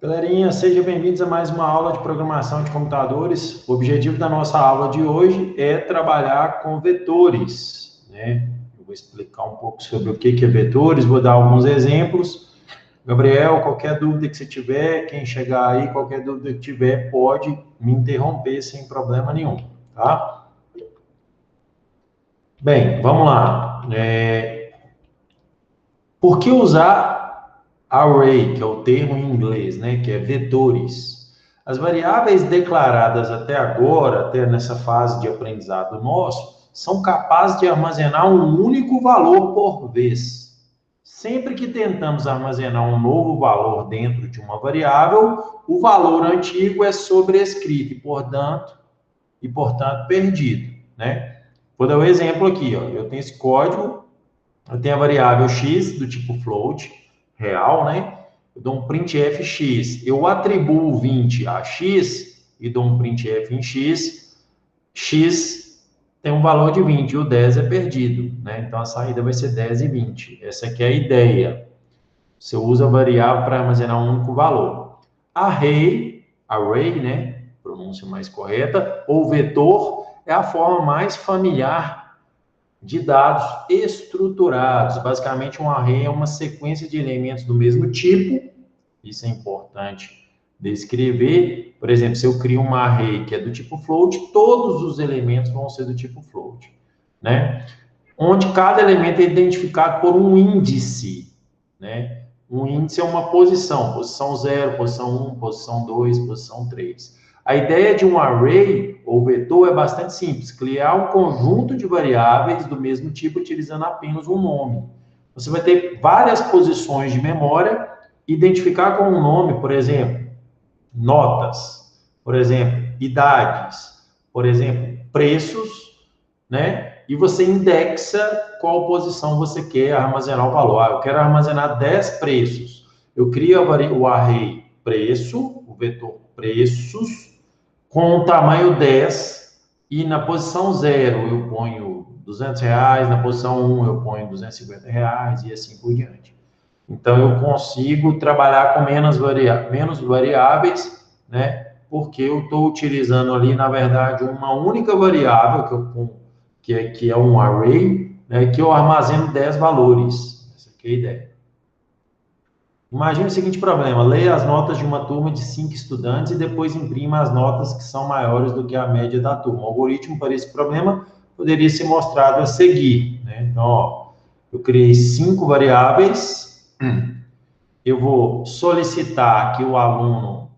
Galerinha, sejam bem-vindos a mais uma aula de programação de computadores. O objetivo da nossa aula de hoje é trabalhar com vetores, né? Eu vou explicar um pouco sobre o que é vetores, vou dar alguns exemplos. Gabriel, qualquer dúvida que você tiver, quem chegar aí, qualquer dúvida que tiver, pode me interromper sem problema nenhum, tá? Bem, vamos lá. Por que usar array, que é o termo em inglês, né, que é vetores? As variáveis declaradas até agora, até nessa fase de aprendizado nosso, são capazes de armazenar um único valor por vez. Sempre que tentamos armazenar um novo valor dentro de uma variável, o valor antigo é sobrescrito e, portanto, perdido, né? Vou dar um exemplo aqui, ó. Eu tenho esse código, eu tenho a variável x do tipo float, real, né? Eu dou um printf x. Eu atribuo 20 a x e dou um printf em x. X tem um valor de 20 e o 10 é perdido, né? Então a saída vai ser 10 e 20. Essa aqui é a ideia. Você usa a variável para armazenar um único valor. Array, né? Pronúncia mais correta, ou vetor, é a forma mais familiar de dados estruturados. Basicamente, um array é uma sequência de elementos do mesmo tipo. Isso é importante descrever. Por exemplo, se eu crio um array que é do tipo float, todos os elementos vão ser do tipo float, né? Onde cada elemento é identificado por um índice, né? Um índice é uma posição 0, posição 1, posição 2, posição 3. A ideia de um array ou vetor é bastante simples, criar um conjunto de variáveis do mesmo tipo utilizando apenas um nome. Você vai ter várias posições de memória, identificar com um nome, por exemplo, notas, por exemplo, idades, por exemplo, preços, né? E você indexa qual posição você quer armazenar o valor. Eu quero armazenar 10 preços. Eu crio o array preço, o vetor preços, com o tamanho 10, e na posição 0 eu ponho R$ 200, na posição 1 eu ponho R$ 250 e assim por diante. Então eu consigo trabalhar com menos variáveis, né? Porque eu estou utilizando ali, na verdade, uma única variável que é um array, né? Que eu armazeno 10 valores. Essa aqui é a ideia. Imagine o seguinte problema: leia as notas de uma turma de 5 estudantes e depois imprima as notas que são maiores do que a média da turma. O algoritmo para esse problema poderia ser mostrado a seguir, né? Então, ó, eu criei 5 variáveis. Eu vou solicitar que o aluno,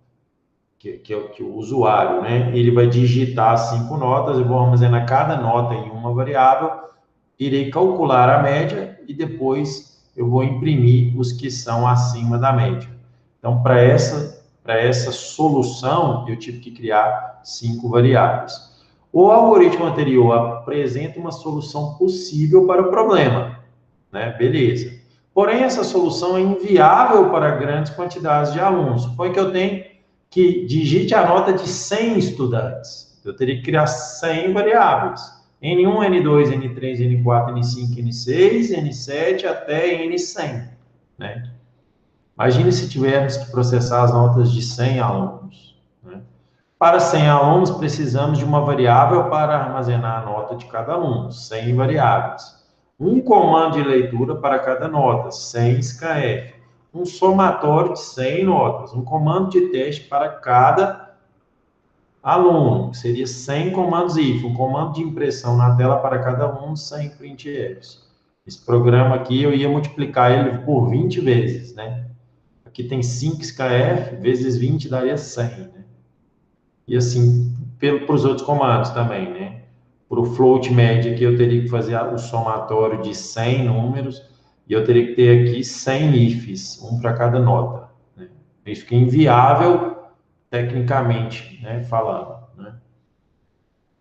que o usuário, né, ele vai digitar 5 notas, eu vou armazenar cada nota em uma variável, irei calcular a média e depois eu vou imprimir os que são acima da média. Então, para essa solução, eu tive que criar 5 variáveis. O algoritmo anterior apresenta uma solução possível para o problema, né? Beleza. Porém, essa solução é inviável para grandes quantidades de alunos. Suponha que eu tenho que digite a nota de 100 estudantes. Eu teria que criar 100 variáveis. N1, N2, N3, N4, N5, N6, N7 até N100, né? Imagine se tivermos que processar as notas de 100 alunos, né? Para 100 alunos, precisamos de uma variável para armazenar a nota de cada aluno, 100 variáveis. Um comando de leitura para cada nota, 100 SKF. Um somatório de 100 notas. Um comando de teste para cada aluno, que seria 100 comandos if. Um comando de impressão na tela para cada aluno, 100 printfs. Esse programa aqui eu ia multiplicar ele por 20 vezes, né? Aqui tem 5 SKF, vezes 20 daria 100, né? E assim, para os outros comandos também, né? Para o float média aqui, eu teria que fazer o somatório de 100 números, e eu teria que ter aqui 100 ifs, um para cada nota, né? Isso fica inviável, tecnicamente, né, falando, né?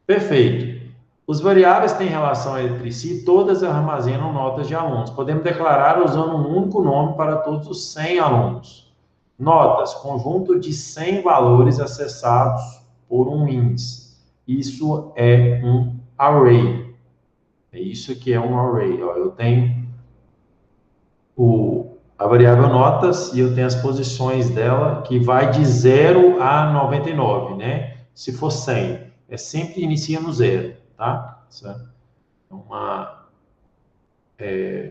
Perfeito. Os variáveis têm relação entre si, todas armazenam notas de alunos. Podemos declarar usando um único nome para todos os 100 alunos. Notas, conjunto de 100 valores acessados por um índice. Isso é um array. É isso que é um array. Ó, eu tenho a variável notas, e eu tenho as posições dela, que vai de 0 a 99, né? Se for 100, sempre inicia no 0, tá? Isso é uma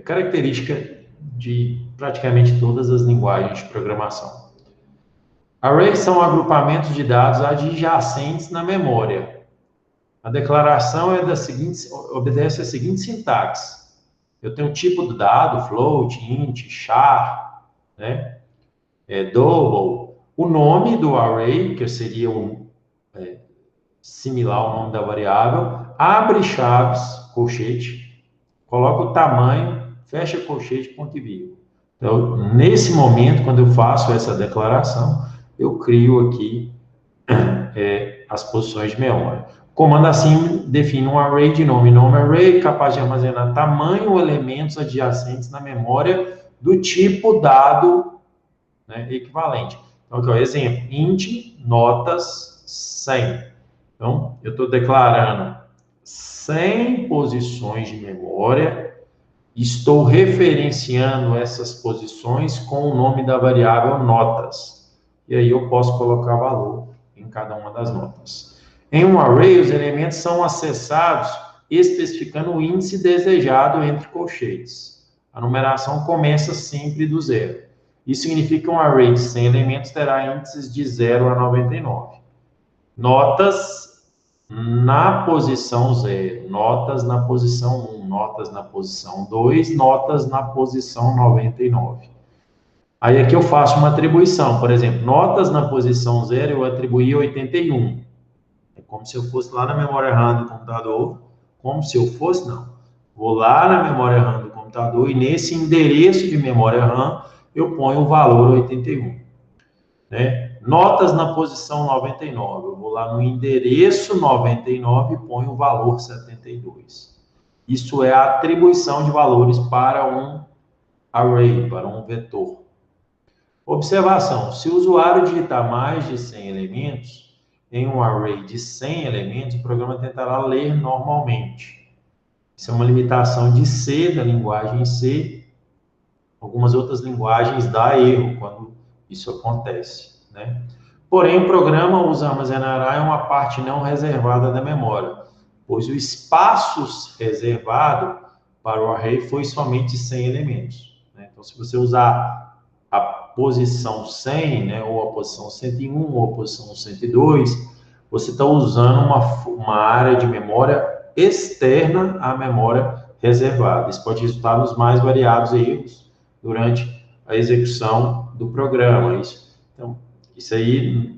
característica de praticamente todas as linguagens de programação. Arrays são agrupamentos de dados adjacentes na memória. A declaração obedece a seguinte sintaxe. Eu tenho o tipo do dado, float, int, char, né? Double. O nome do array, que seria similar ao nome da variável, abre chaves, colchete, coloca o tamanho, fecha colchete, ponto e vírgula. Então, nesse momento, quando eu faço essa declaração, eu crio aqui as posições de memória. O comando assim define um array de nome array, capaz de armazenar tamanho ou elementos adjacentes na memória do tipo dado, né, equivalente. Então, aqui, ó, exemplo, int notas 100. Então, eu estou declarando 100 posições de memória, estou referenciando essas posições com o nome da variável notas. E aí eu posso colocar valor em cada uma das notas. Em um array, os elementos são acessados especificando o índice desejado entre colchetes. A numeração começa sempre do 0. Isso significa que um array de 100 elementos terá índices de 0 a 99. Notas na posição 0, notas na posição 1, notas na posição 2, notas na posição 99. Aí aqui eu faço uma atribuição, por exemplo, notas na posição 0 eu atribuí 81. É como se eu fosse lá na memória RAM do computador, como se eu fosse, não. Vou lá na memória RAM do computador e nesse endereço de memória RAM eu ponho o valor 81, né? Notas na posição 99, eu vou lá no endereço 99 e ponho o valor 72. Isso é a atribuição de valores para um array, para um vetor. Observação, se o usuário digitar mais de 100 elementos, em um array de 100 elementos, o programa tentará ler normalmente. Isso é uma limitação de C, da linguagem C. Algumas outras linguagens dá erro quando isso acontece, né? Porém, o programa usa armazenará em uma parte não reservada da memória, pois o espaço reservado para o array foi somente 100 elementos, né? Então, se você usar a posição 100, né, ou a posição 101, ou a posição 102, você está usando uma área de memória externa à memória reservada. Isso pode resultar nos mais variados erros durante a execução do programa. Então, isso aí,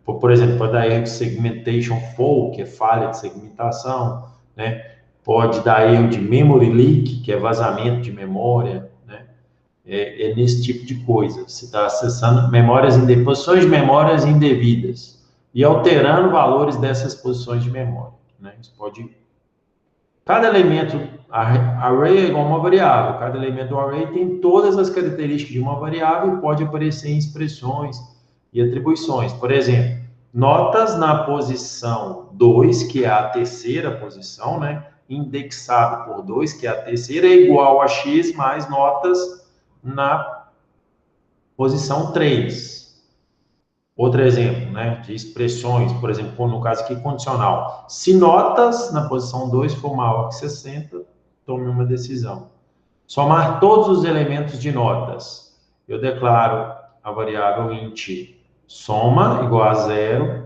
por exemplo, pode dar erro de segmentation fault, que é falha de segmentação, né? Pode dar erro de memory leak, que é vazamento de memória, né? É nesse tipo de coisa. Você está acessando posições de memórias indevidas e alterando valores dessas posições de memória, né? Isso pode... Cada elemento, array é igual a uma variável, cada elemento do array tem todas as características de uma variável e pode aparecer em expressões e atribuições. Por exemplo, notas na posição 2, que é a terceira posição, né? Indexado por 2, que é a terceira, é igual a x mais notas na posição 3. Outro exemplo, né, de expressões, por exemplo, no caso aqui, condicional. Se notas na posição 2 for maior que 60, tome uma decisão. Somar todos os elementos de notas. Eu declaro a variável int soma igual a 0.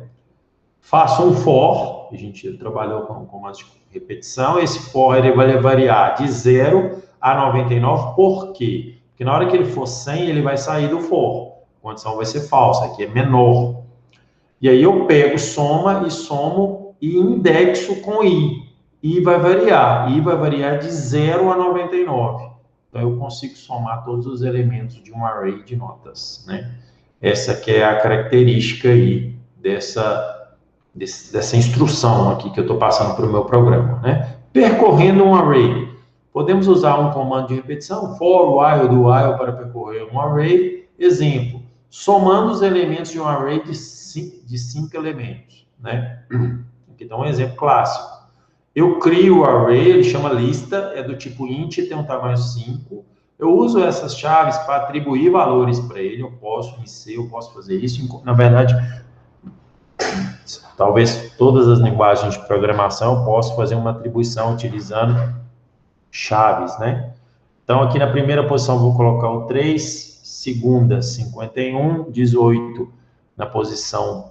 Faço um for, a gente trabalhou com comandos de repetição. Esse for ele vai variar de 0 a 99. Por quê? Porque na hora que ele for 100, ele vai sair do for. A condição vai ser falsa, aqui é menor. E aí eu pego soma e somo e indexo com i. I vai variar de 0 a 99. Então eu consigo somar todos os elementos de um array de notas, né? Essa que é a característica aí dessa instrução aqui que eu estou passando para o meu programa, né? Percorrendo um array. Podemos usar um comando de repetição, for, while, do while, para percorrer um array. Exemplo, somando os elementos de um array de 5 elementos, né? Aqui dá um exemplo clássico. Eu crio o array, ele chama lista, é do tipo int, tem um tamanho 5. Eu uso essas chaves para atribuir valores para ele, eu posso em C, eu posso fazer isso. Na verdade, talvez todas as linguagens de programação eu posso fazer uma atribuição utilizando chaves, né? Então, aqui na primeira posição, vou colocar o 3, segunda, 51, 18 na posição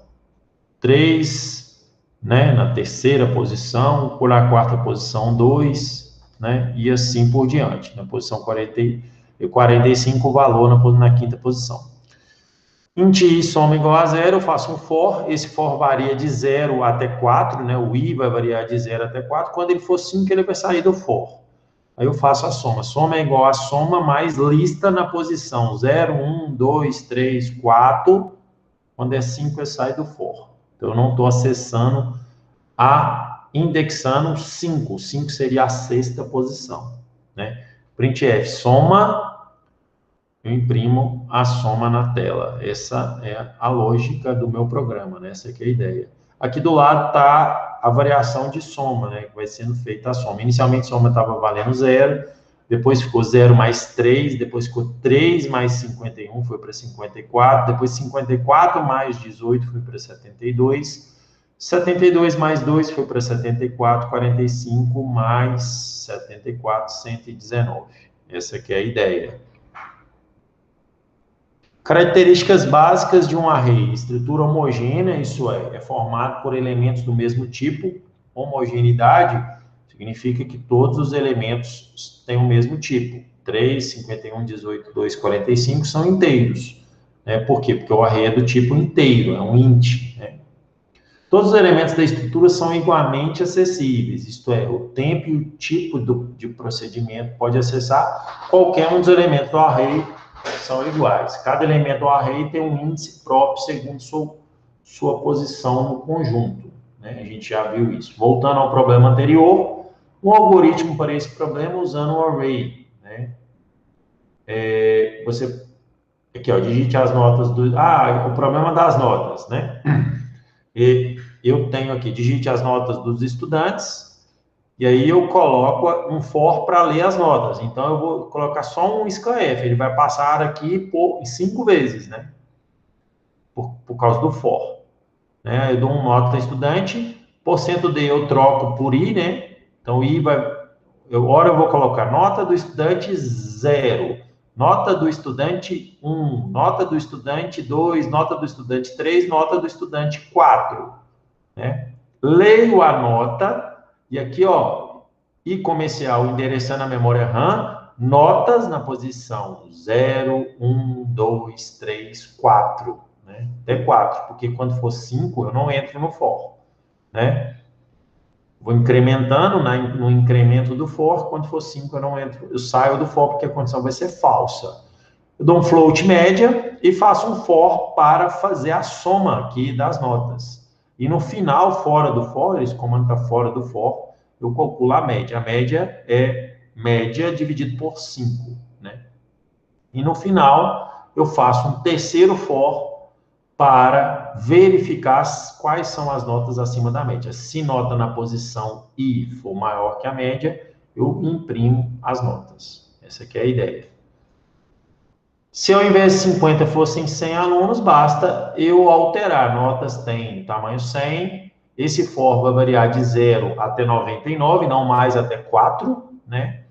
3, né? Na terceira posição, por a quarta posição, 2, né? E assim por diante. Na posição 45, o valor na quinta posição. Int i soma igual a 0, eu faço um for, esse for varia de 0 até 4, né? O i vai variar de 0 até 4, quando ele for 5, ele vai sair do for. Aí eu faço a soma. Soma é igual a soma mais lista na posição 0, 1, 2, 3, 4. Quando é 5, eu saio do for. Então, eu não estou acessando indexando 5. 5 seria a sexta posição, né? Printf, soma, eu imprimo a soma na tela. Essa é a lógica do meu programa, né? Essa aqui é a ideia. Aqui do lado está a variação de soma, né? Que vai sendo feita a soma. Inicialmente, a soma estava valendo 0, depois ficou 0 mais 3, depois ficou 3 mais 51, foi para 54, depois 54 mais 18 foi para 72, 72 mais 2 foi para 74, 45 mais 74, 119. Essa aqui é a ideia. Características básicas de um array. Estrutura homogênea, isso é formado por elementos do mesmo tipo. Homogeneidade significa que todos os elementos têm o mesmo tipo. 3, 51, 18, 2, 45 são inteiros. Né? Por quê? Porque o array é do tipo inteiro, é um int. Né? Todos os elementos da estrutura são igualmente acessíveis, isto é, o tempo e o tipo de procedimento pode acessar qualquer um dos elementos do array, são iguais. Cada elemento do array tem um índice próprio segundo sua posição no conjunto. Né? A gente já viu isso. Voltando ao problema anterior, um algoritmo para esse problema usando um array. Né? Você, aqui, ó, digite as notas do... o problema das notas, né? E eu tenho aqui, digite as notas dos estudantes, e aí eu coloco um for para ler as notas. Então, eu vou colocar só um scanf, ele vai passar aqui por 5 vezes, né? Por causa do for. Né? Eu dou um nota estudante, %d eu troco por i, né? Então, i vai... Agora eu vou colocar nota do estudante 0, nota do estudante 1, nota do estudante 2, nota do estudante 3, nota do estudante 4. Né? Leio a nota, e aqui, ó, i comercial endereçando a memória RAM, notas na posição 0, 1, 2, 3, 4. Né? Até 4, porque quando for 5, eu não entro no for. Né? Vou incrementando no incremento do for, quando for 5 eu não entro, eu saio do for porque a condição vai ser falsa. Eu dou um float média e faço um for para fazer a soma aqui das notas. E no final, fora do for, esse comando está fora do for, eu calculo a média. A média é média dividido por 5. Né? E no final, eu faço um terceiro for para verificar quais são as notas acima da média. Se nota na posição I for maior que a média, eu imprimo as notas. Essa aqui é a ideia. Se ao invés de 50 fossem 100 alunos, basta eu alterar. Notas têm tamanho 100, esse for vai variar de 0 até 99, não mais até 4, né?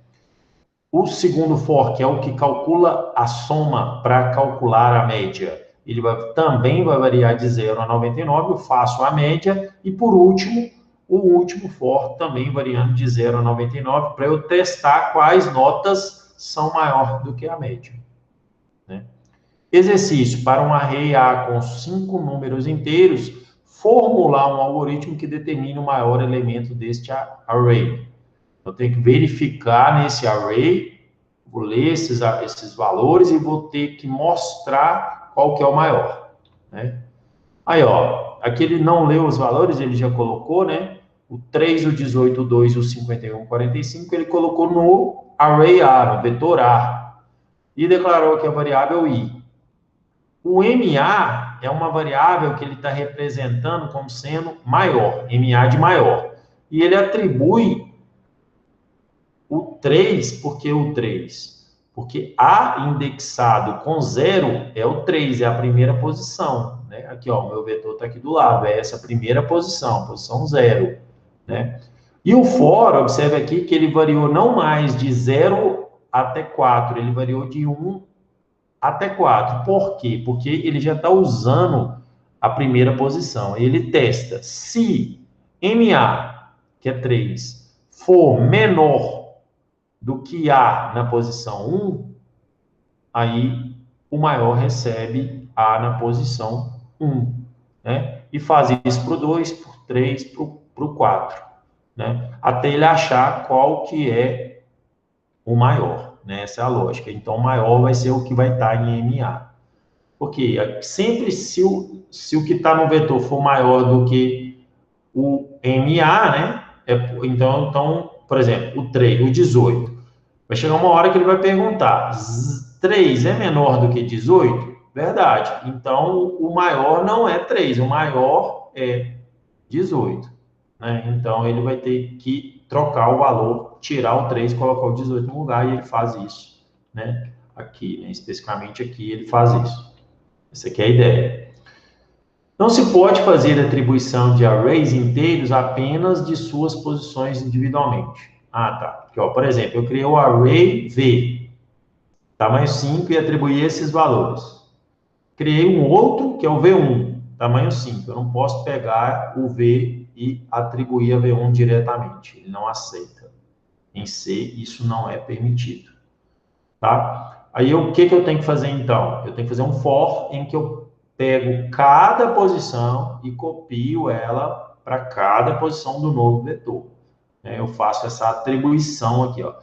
O segundo for, que é o que calcula a soma para calcular a média, ele também vai variar de 0 a 99, eu faço a média, e por último, o último for também variando de 0 a 99, para eu testar quais notas são maior do que a média. Né? Exercício, para um array A com 5 números inteiros, formular um algoritmo que determine o maior elemento deste array. Eu tenho que verificar nesse array, vou ler esses valores e vou ter que mostrar qual que é o maior. Né? Aí, ó, aqui ele não leu os valores, ele já colocou, né? O 3, o 18, o 2, o 51, o 45, ele colocou no array A, no vetor A, e declarou que a variável I. O MA é uma variável que ele está representando como sendo maior, MA de maior. E ele atribui o 3, porque o 3? Porque A indexado com 0 é o 3, é a primeira posição, né? Aqui, ó, o meu vetor está aqui do lado, é essa primeira posição, posição 0, né? E o for, observe aqui que ele variou não mais de 0 até 4, ele variou de 1 até 4. Por quê? Porque ele já está usando a primeira posição. Ele testa se MA, que é 3, for menor do que A na posição 1, aí o maior recebe A na posição 1, né? E faz isso para o 2, para o 3, para o 4, né? Até ele achar qual que é o maior, né? Essa é a lógica. Então, o maior vai ser o que vai estar em MA. Porque sempre se o que está no vetor for maior do que o MA, né? Então, por exemplo, o 3, o 18. Vai chegar uma hora que ele vai perguntar: 3 é menor do que 18? Verdade. Então, o maior não é 3, o maior é 18. Né? Então, ele vai ter que trocar o valor, tirar o 3, colocar o 18 no lugar, e ele faz isso. Né? Aqui, né? Especificamente aqui, ele faz isso. Essa aqui é a ideia. Não se pode fazer atribuição de arrays inteiros apenas de suas posições individualmente. Ah, tá. Aqui, ó, por exemplo, eu criei o array V, tamanho 5, e atribuí esses valores. Criei um outro, que é o V1, tamanho 5. Eu não posso pegar o V e atribuir a V1 diretamente. Ele não aceita. Em C, isso não é permitido. Tá? Aí, o que eu tenho que fazer, então? Eu tenho que fazer um for em que eu pego cada posição e copio ela para cada posição do novo vetor. Eu faço essa atribuição aqui, ó.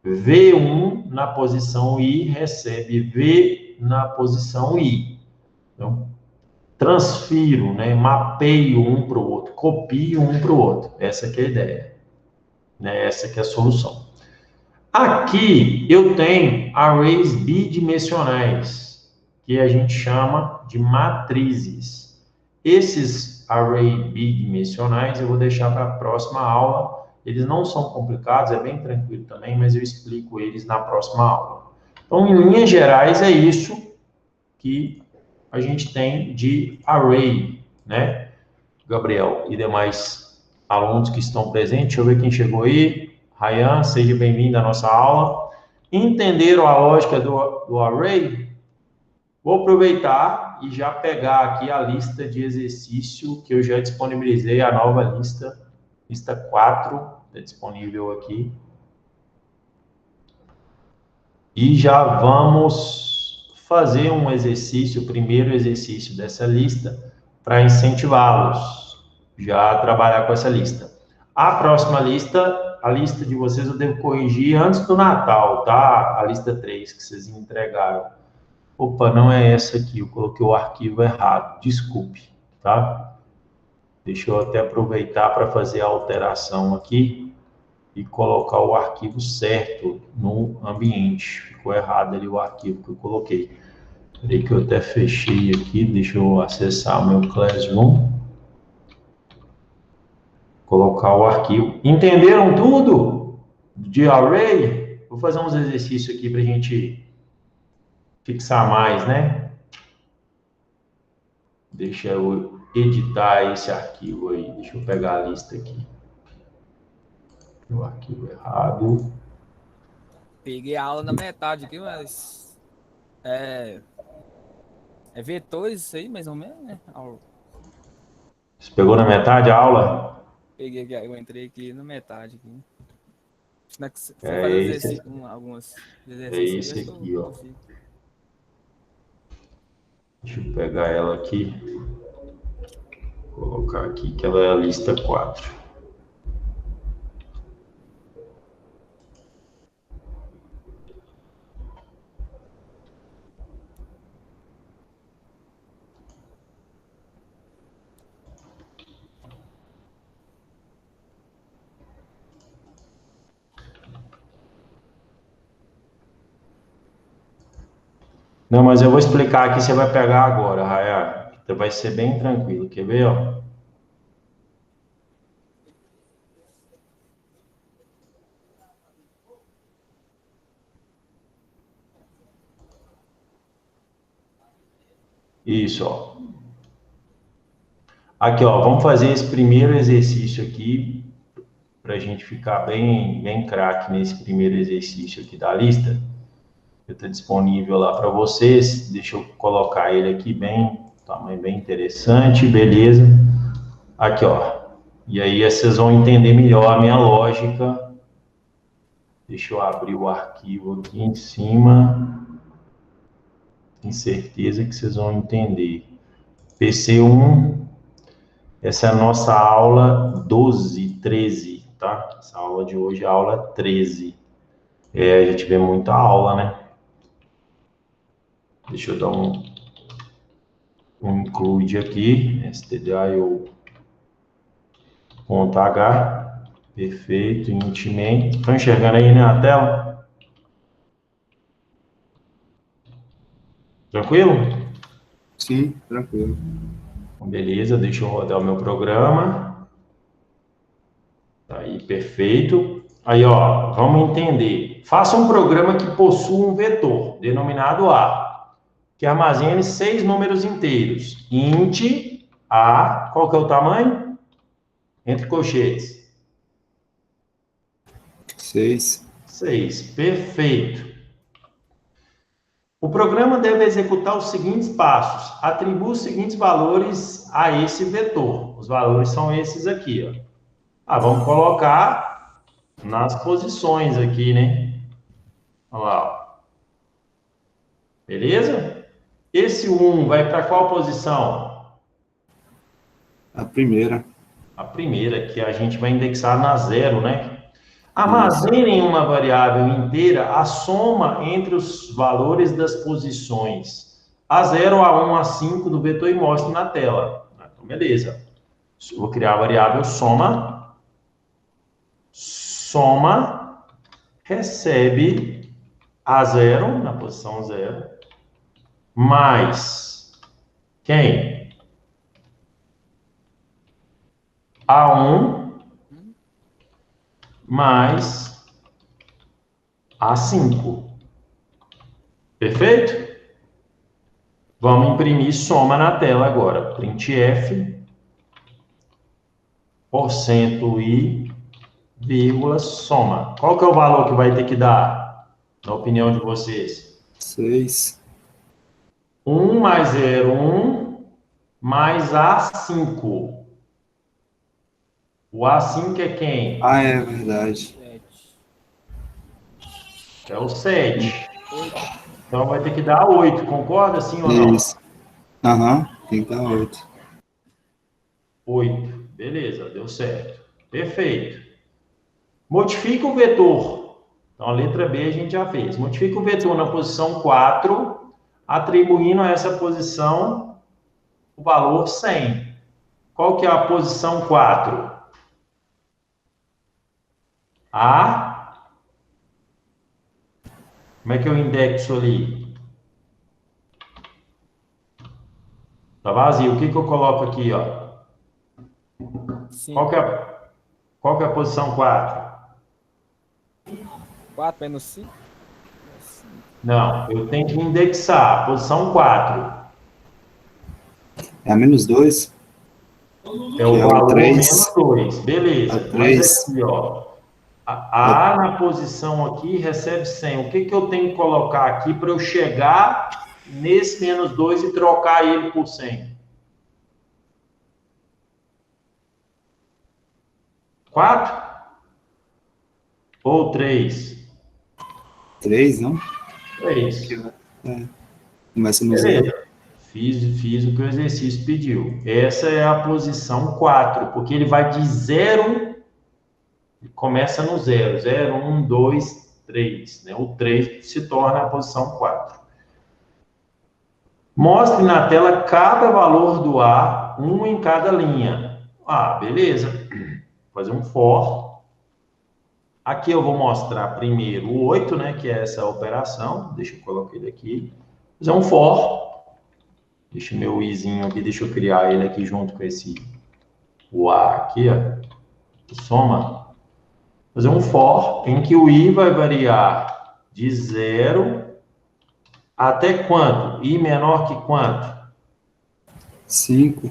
V1 na posição I recebe V na posição I. Então, transfiro, né? Mapeio um para o outro, copio um para o outro. Essa que é a ideia. Né? Essa que é a solução. Aqui eu tenho arrays bidimensionais, que a gente chama de matrizes. Esses arrays bidimensionais eu vou deixar para a próxima aula. Eles não são complicados, é bem tranquilo também, mas eu explico eles na próxima aula. Então, em linhas gerais, é isso que a gente tem de array, né? Gabriel e demais alunos que estão presentes. Deixa eu ver quem chegou aí. Ryan, seja bem-vindo à nossa aula. Entenderam a lógica do array? Vou aproveitar e já pegar aqui a lista de exercício que eu já disponibilizei, a nova lista 4, está disponível aqui. E já vamos fazer um exercício, o primeiro exercício dessa lista, para incentivá-los já a trabalhar com essa lista. A próxima lista, a lista de vocês eu devo corrigir antes do Natal, tá? A lista 3 que vocês entregaram. Opa, não é essa aqui, eu coloquei o arquivo errado, desculpe, tá? Deixa eu até aproveitar para fazer a alteração aqui e colocar o arquivo certo no ambiente. Ficou errado ali o arquivo que eu coloquei. Peraí que eu até fechei aqui, deixa eu acessar o meu Classroom. Colocar o arquivo. Entenderam tudo de array? Vou fazer uns exercícios aqui para a gente fixar mais, né? Deixa eu editar esse arquivo aí. Deixa eu pegar a lista aqui. O arquivo errado. Peguei a aula na metade aqui, mas é vetores isso aí, mais ou menos, né? Você pegou na metade a aula? Peguei aqui, eu entrei aqui na metade aqui. Você É faz esse, alguns é exercícios aí, esse acho que eu aqui, ó. consigo. Deixa eu pegar ela aqui. Colocar aqui que ela é a lista 4. Não, mas eu vou explicar aqui, você vai pegar agora, Raya. Vai ser bem tranquilo. Quer ver, ó? Isso, ó. Aqui, ó, vamos fazer esse primeiro exercício aqui, para a gente ficar bem craque nesse primeiro exercício aqui da lista. Está disponível lá para vocês. Deixa eu colocar ele aqui tamanho bem interessante, beleza. Aqui, ó. E aí vocês vão entender melhor a minha lógica. Deixa eu abrir o arquivo aqui em cima. Tenho certeza que vocês vão entender. PC1, essa é a nossa aula 12, 13, tá? Essa aula de hoje é a aula 13. A gente vê muita aula, né? Deixa eu dar um include aqui, stdio.h, perfeito, intimate. Estão enxergando aí na tela? Tranquilo? Sim, tranquilo. Beleza, deixa eu rodar o meu programa. Tá aí, perfeito. Aí, ó, vamos entender. Faça um programa que possua um vetor, denominado A, que armazene 6 números inteiros. Int A, qual que é o tamanho? Entre colchetes. 6. 6, perfeito. O programa deve executar os seguintes passos. Atribua os seguintes valores a esse vetor. Os valores são esses aqui, ó. Vamos colocar nas posições aqui, né? Olha lá, ó. Beleza? Esse 1 vai para qual posição? A primeira. A primeira, que a gente vai indexar na 0, né? Armazene em uma variável inteira a soma entre os valores das posições A0, A1, A5 do vetor e mostre na tela. Então, beleza. Eu vou criar a variável soma. Soma recebe A0, na posição 0, mais quem? A1 mais A5. Perfeito? Vamos imprimir soma na tela agora. Printf, %i, vírgula, soma. Qual que é o valor que vai ter que dar, na opinião de vocês? 6. 1 mais 0, 1, mais A5. O A5 é quem? Ah, é verdade. 7. É o 7. Então vai ter que dar 8, concorda sim ou não? Isso. Aham, tem que dar 8. 8, beleza, deu certo. Perfeito. Modifica o vetor. Então a letra B a gente já fez. Modifica o vetor na posição 4, atribuindo a essa posição o valor 100. Qual que é a posição 4? A. Como é que eu indexo ali? Tá vazio. O que eu coloco aqui, ó? Qual que é a posição 4? 4 menos 5? Não, eu tenho que indexar. Posição 4. É a menos 2? É o Que é o valor 3. menos 2. Beleza. A 3. Mas aqui, ó. A na posição aqui recebe 100. O que eu tenho que colocar aqui para eu chegar nesse menos 2 e trocar ele por 100? 4? Ou 3? 3, não? 3. Começa no 0. Beleza. Fiz o que o exercício pediu. Essa é a posição 4, porque ele vai de 0, começa no 0. 0, 1, 2, 3. Né? O 3 se torna a posição 4. Mostre na tela cada valor do A, um em cada linha. Beleza. Vou fazer um for. Aqui eu vou mostrar primeiro o 8, né, que é essa operação. Deixa eu colocar ele aqui. Vou fazer um for. Deixa o meu izinho aqui, deixa eu criar ele aqui junto com o A aqui, ó. Soma. Fazer um for em que o i vai variar de 0 até quanto? I menor que quanto? 5.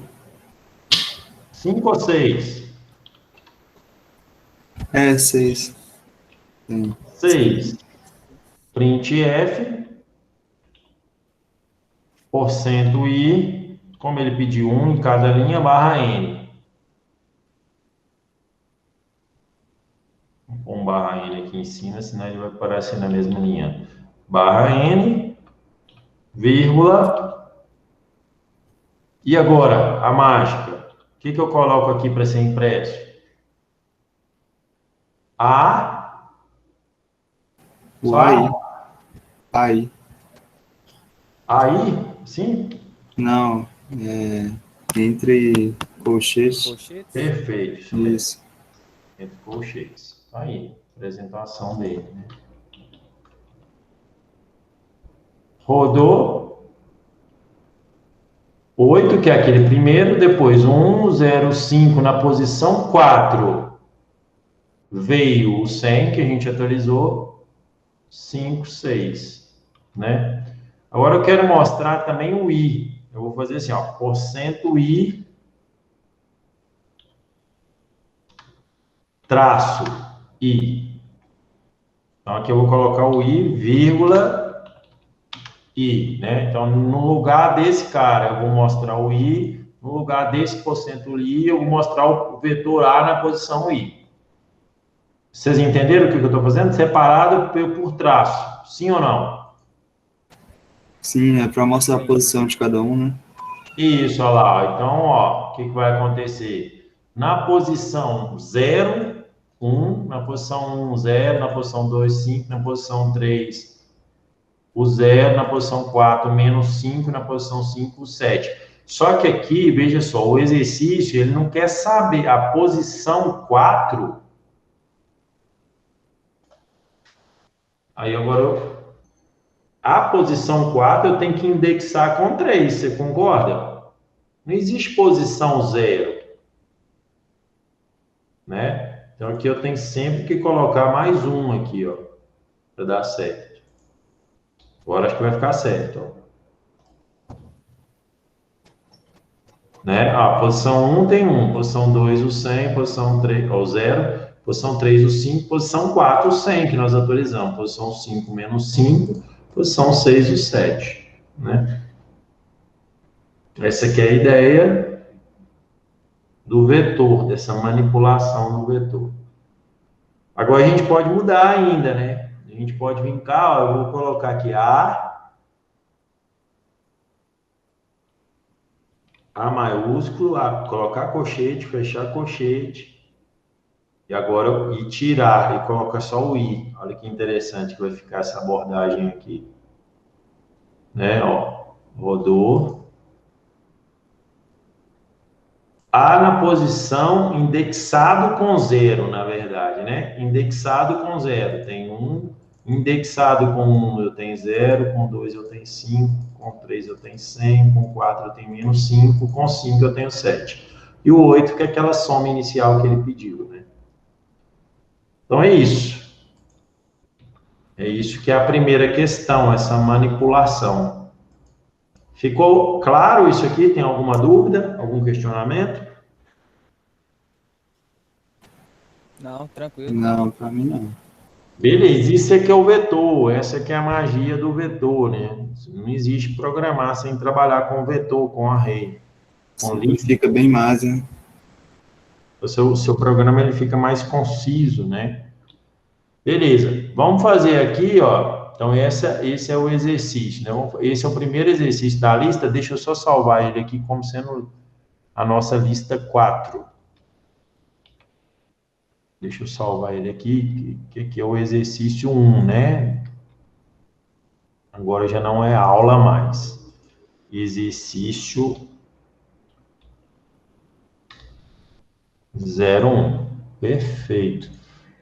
5 ou 6? É, 6. Tem. 6. Print F. Porcento I. Como ele pediu 1 em cada linha, barra N. Vou pôr um barra N aqui em cima, senão ele vai aparecer na mesma linha. Barra N, vírgula. E agora, a mágica. O que eu coloco aqui para ser impresso? A. O AI. AI. Aí? Sim? Não, entre colchetes. Colchetes? Perfeito. Isso mesmo. Isso. Entre colchetes. Aí, apresentação dele, né? Rodou. 8, que é aquele primeiro, depois 1, 0, 5 na posição 4. Veio o 100, que a gente atualizou, 5, 6, né? Agora eu quero mostrar também o I. Eu vou fazer assim, ó, porcento I, traço I. Então aqui eu vou colocar o I, vírgula, I, né? Então no lugar desse cara eu vou mostrar o I, no lugar desse porcento I eu vou mostrar o vetor A na posição I. Vocês entenderam o que eu estou fazendo? Separado por traço, sim ou não? Sim, é para mostrar a posição de cada um, né? Isso, olha lá. Então, ó, o que vai acontecer? Na posição 0, 1, na posição 1, 0, na posição 2, 5, na posição 3, o 0, na posição 4, menos 5, na posição 5, o 7. Só que aqui, veja só, o exercício, ele não quer saber a posição 4. Aí agora, a posição 4 eu tenho que indexar com 3, você concorda? Não existe posição 0, né? Então aqui eu tenho sempre que colocar mais um aqui, ó, para dar certo. Agora acho que vai ficar certo, ó. Né? A posição 1 tem 1, posição 2 o 100, posição 3 o 0, posição 3 o 5, posição 4 o 100 que nós atualizamos, posição 5 menos 5, posição 6 o 7, né? Essa aqui é a ideia do vetor, dessa manipulação do vetor. Agora a gente pode mudar ainda, né? A gente pode vir cá, ó, eu vou colocar aqui A maiúsculo, colocar colchete, fechar colchete, e agora e tirar, e colocar só o I. Olha que interessante que vai ficar essa abordagem aqui. Né, ó, rodou. A na posição indexado com 0, na verdade, né? Indexado com 0, tem 1. Indexado com 1 eu tenho 0, com 2 eu tenho 5, com 3 eu tenho 100, com 4 eu tenho menos 5, com 5 eu tenho 7. E o 8, que é aquela soma inicial que ele pediu, né? Então é isso. É isso que é a primeira questão, essa manipulação. Ficou claro isso aqui? Tem alguma dúvida? Algum questionamento? Não, tranquilo. Não, para mim não. Beleza, isso aqui é o vetor, essa aqui é a magia do vetor, né? Não existe programar sem trabalhar com vetor, com array, com lista. Fica bem mais, né? O seu programa ele fica mais conciso, né? Beleza, vamos fazer aqui, ó. Então, esse é o exercício, né? Esse é o primeiro exercício da lista. Deixa eu só salvar ele aqui como sendo a nossa lista 4. Deixa eu salvar ele aqui, que é o exercício 1, né? Agora já não é aula mais. Exercício 01. Perfeito.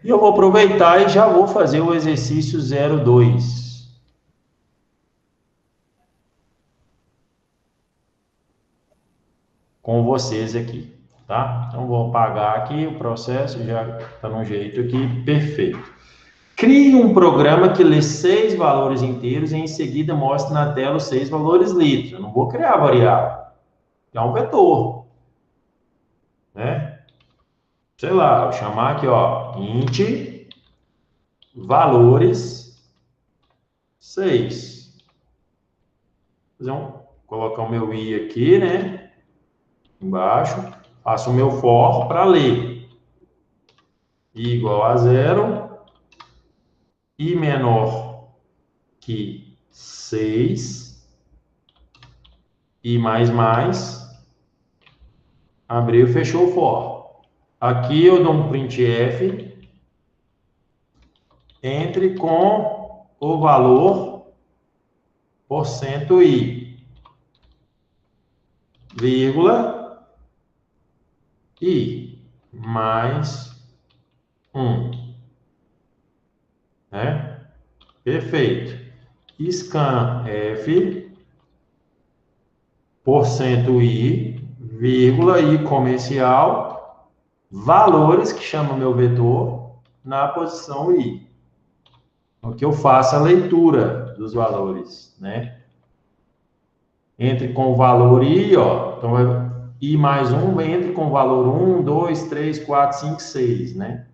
E eu vou aproveitar e já vou fazer o exercício 02. Com vocês aqui, tá? Então, vou apagar aqui o processo, já está no jeito aqui, perfeito. Crie um programa que lê 6 valores inteiros e em seguida mostre na tela os 6 valores litros. Eu não vou criar variável. que é um vetor, né? Sei lá, vou chamar aqui, ó, int valores 6. Colocar o meu i aqui, né? Embaixo, faço o meu for para ler. I igual a 0, i menor que 6, i mais, abriu e fechou o for. Aqui eu dou um printf, entre com o valor %i, vírgula, i mais 1, né? Perfeito. Scanf, %i, vírgula, i comercial, valores, que chama meu vetor, na posição i. O que eu faço a leitura dos valores, né? Entre com o valor i, ó, então i mais 1, entre com o valor 1, 2, 3, 4, 5, 6, né?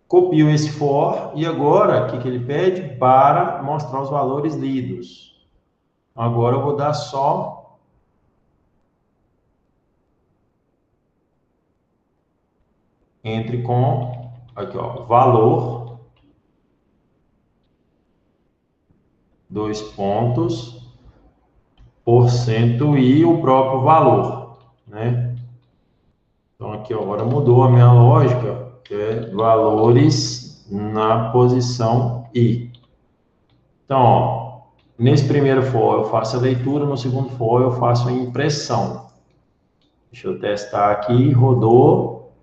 Copio esse for, e agora, o que ele pede? Para mostrar os valores lidos. Agora eu vou dar só entre com, aqui ó, valor, 2 pontos, % e o próprio valor, né? Então aqui agora mudou a minha lógica, que é valores na posição i. Então, ó, nesse primeiro for eu faço a leitura, no segundo for eu faço a impressão. Deixa eu testar aqui, rodou.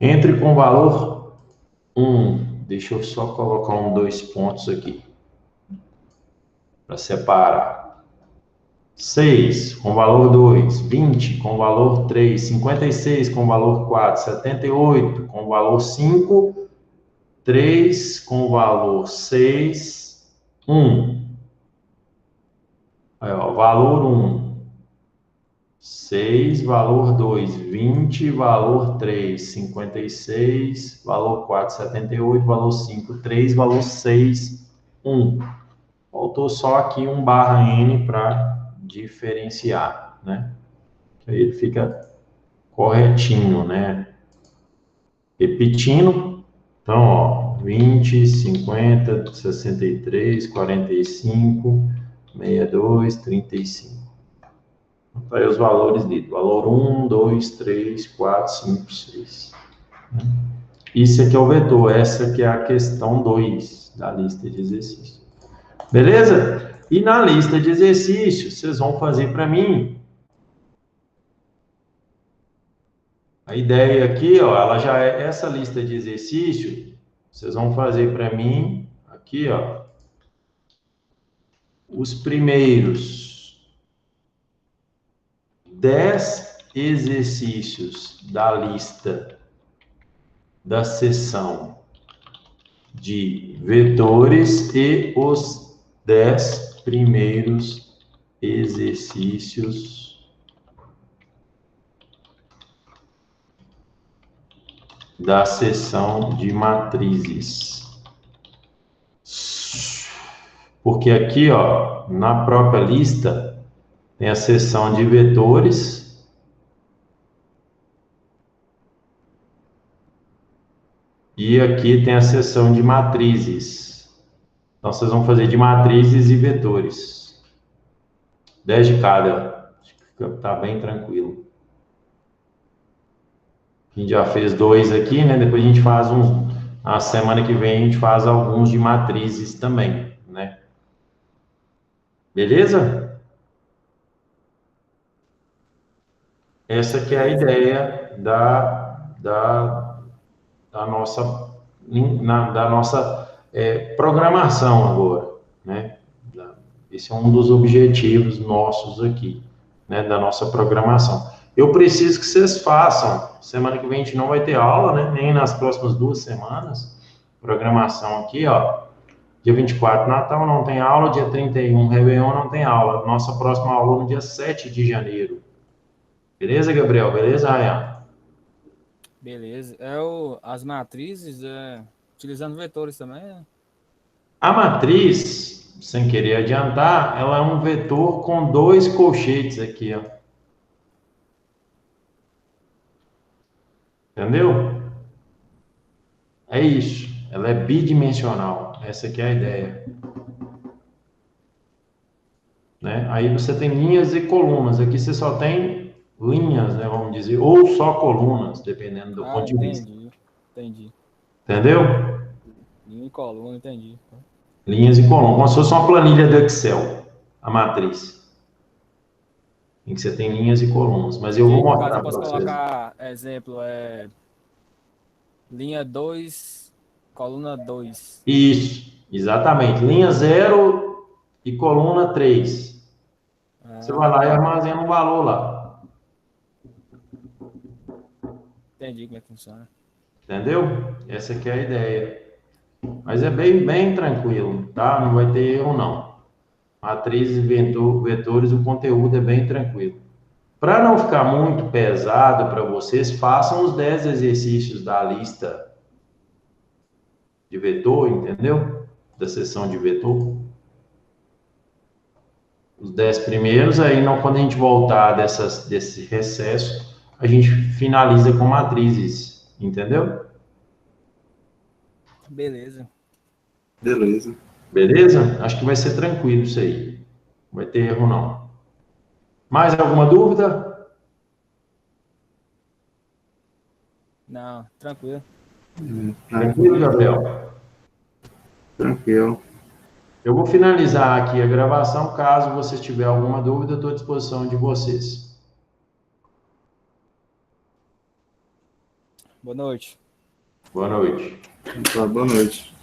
Entre com o valor 1. Deixa eu só colocar 2 pontos aqui, para separar. 6 com valor 2, 20 com valor 3, 56 com valor 4, 78 com valor 5, 3 com valor 6, 1. Aí, ó, valor 1, 6, valor 2, 20, valor 3, 56, valor 4, 78, valor 5, 3, valor 6, 1. Faltou só aqui um /n para diferenciar, né? Aí ele fica corretinho, né? Repetindo. Então, ó, 20, 50, 63, 45, 62, 35. Então, aí os valores lidos. Valor 1, 2, 3, 4, 5, 6. Isso aqui é o vetor. Essa aqui é a questão 2 da lista de exercícios. Beleza? E na lista de exercícios, vocês vão fazer para mim. A ideia aqui, ó, ela já é essa lista de exercícios. Vocês vão fazer para mim aqui, ó, os primeiros 10 exercícios da lista da seção de vetores e os 10 primeiros exercícios da seção de matrizes. Porque aqui, ó, na própria lista, tem a seção de vetores e aqui tem a seção de matrizes. Então, vocês vão fazer de matrizes e vetores. 10 de cada. Acho que tá bem tranquilo. A gente já fez 2 aqui, né? Depois a gente faz uns... Na semana que vem a gente faz alguns de matrizes também, né? Beleza? Essa que é a ideia da nossa programação agora, né? Esse é um dos objetivos nossos aqui, né? Da nossa programação. Eu preciso que vocês façam. Semana que vem a gente não vai ter aula, né? Nem nas próximas 2 semanas. Programação aqui, ó. Dia 24, Natal não tem aula. Dia 31, Réveillon não tem aula. Nossa próxima aula no dia 7 de janeiro. Beleza, Gabriel? Beleza, Ryan? Beleza. As matrizes, utilizando vetores também, né? A matriz, sem querer adiantar, ela é um vetor com dois colchetes aqui, ó. Entendeu? É isso. Ela é bidimensional. Essa aqui é a ideia. Né? Aí você tem linhas e colunas. Aqui você só tem linhas, né, vamos dizer, ou só colunas, dependendo do ponto de vista. Entendi. Entendeu? Linha e coluna, entendi. Linhas e colunas, como se fosse uma planilha do Excel, a matriz. Em que você tem linhas e colunas. Mas eu E vou aí, no caso, mostrar eu para posso vocês. colocar, exemplo, linha 2, coluna 2. Isso, exatamente. Linha 0 e coluna 3. Você vai lá e Entendi. armazena um valor lá. Entendi como é que funciona. Entendeu? Essa aqui é a ideia. Mas é bem tranquilo, tá? Não vai ter erro, não. Matrizes e vetores, o conteúdo é bem tranquilo. Para não ficar muito pesado para vocês, façam os 10 exercícios da lista de vetor, entendeu? Da seção de vetor. Os 10 primeiros, aí não, quando a gente voltar desse recesso, a gente finaliza com matrizes, entendeu? Beleza. Beleza. Beleza? Acho que vai ser tranquilo isso aí. Não vai ter erro, não. Mais alguma dúvida? Não, tranquilo. Tranquilo, Gabriel? Tranquilo. Eu vou finalizar aqui a gravação. Caso você tiver alguma dúvida, eu estou à disposição de vocês. Boa noite. Boa noite. Tá, boa noite.